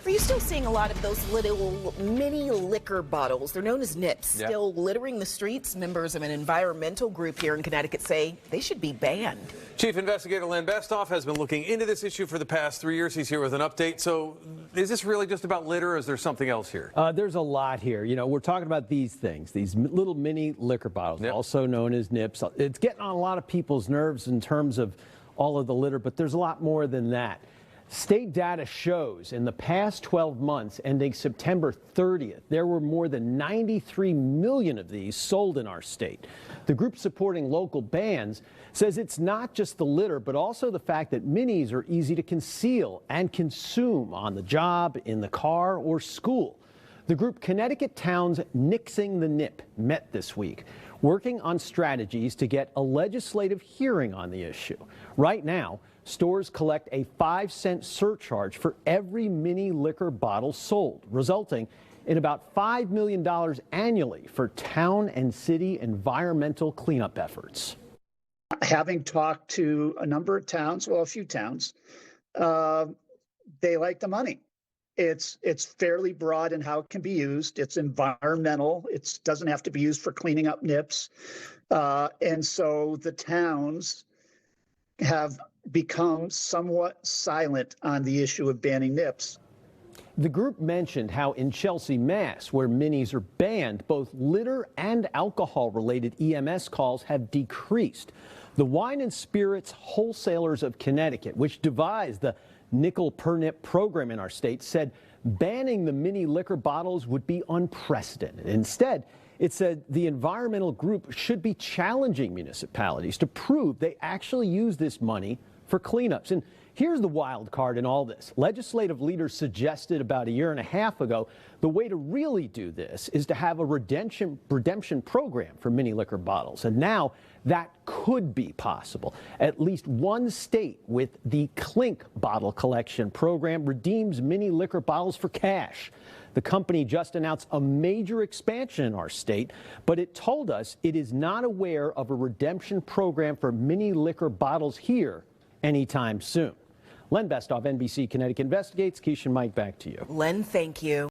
Are you still seeing a lot of those little mini liquor bottles? They're known as nips, still littering the streets. Members of an environmental group here in Connecticut say they should be banned. Chief Investigator Len Bestoff has been looking into this issue for the past 3 years. He's here with an update. So is this really just about litter, or is there something else here? There's a lot here. You know, we're talking about these things, these little mini liquor bottles, also known as nips. It's getting on a lot of people's nerves in terms of all of the litter, but there's a lot more than that. State data shows in the past 12 months ending September 30th, there were more than 93 million of these sold in our state. The group supporting local bans says it's not just the litter, but also the fact that minis are easy to conceal and consume on the job, in the car, or school. The group Connecticut Towns Nixing the Nip met this week, working on strategies to get a legislative hearing on the issue. Right now, stores collect a 5-cent surcharge for every mini liquor bottle sold, resulting in about $5 million annually for town and city environmental cleanup efforts. Having talked to a number of towns, well, a few towns, they like the money. It's fairly broad in how it can be used. It's environmental. It doesn't have to be used for cleaning up nips. And so the towns have become somewhat silent on the issue of banning nips. The group mentioned how in Chelsea, Mass., where minis are banned, both litter and alcohol-related EMS calls have decreased. The Wine and Spirits Wholesalers of Connecticut, which devised the nickel per nip program in our state, said banning the mini liquor bottles would be unprecedented. Instead, it said the environmental group should be challenging municipalities to prove they actually use this money for cleanups. And here's the wild card in all this. Legislative leaders suggested about a year and a half ago the way to really do this is to have a redemption program for mini liquor bottles. And now that could be possible. At least one state with the Clink bottle collection program redeems mini liquor bottles for cash. The company just announced a major expansion in our state, but it told us it is not aware of a redemption program for mini liquor bottles here anytime soon. Len Bestoff, NBC Connecticut Investigates. Keisha and Mike, back to you. Len, thank you.